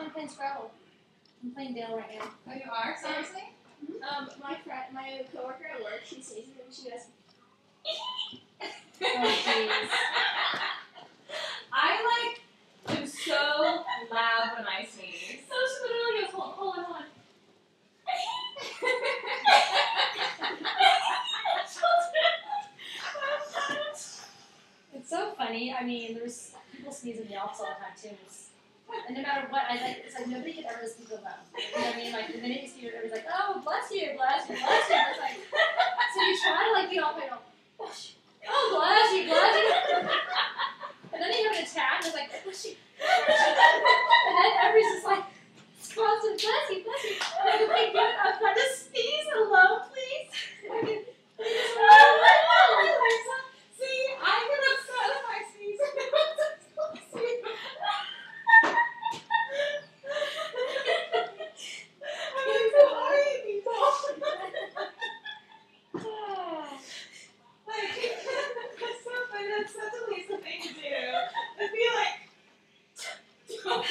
I'm playing Scrabble. I'm playing Dale right now. Oh, you are? Seriously? My coworker at work, she sneezes and she goes. Oh jeez. I am so loud when I sneeze. So she literally goes, hold on. It's so funny. I mean, there's people sneeze in the office all the time too. And no matter what, it's like nobody can ever speak alone. You know what I mean? Like the minute you see everybody's like, oh, bless you, bless you, bless you. It's like, so you try to like get off and go, oh, bless you, bless you. And then you have an attack, and it's like, bless you. And then everybody's just like, constant, bless you, bless you. And I'm like, good, I'm trying to sneeze alone, please. See, I get upset if I sneeze. That's such a Lisa thing to do. Just be like, don't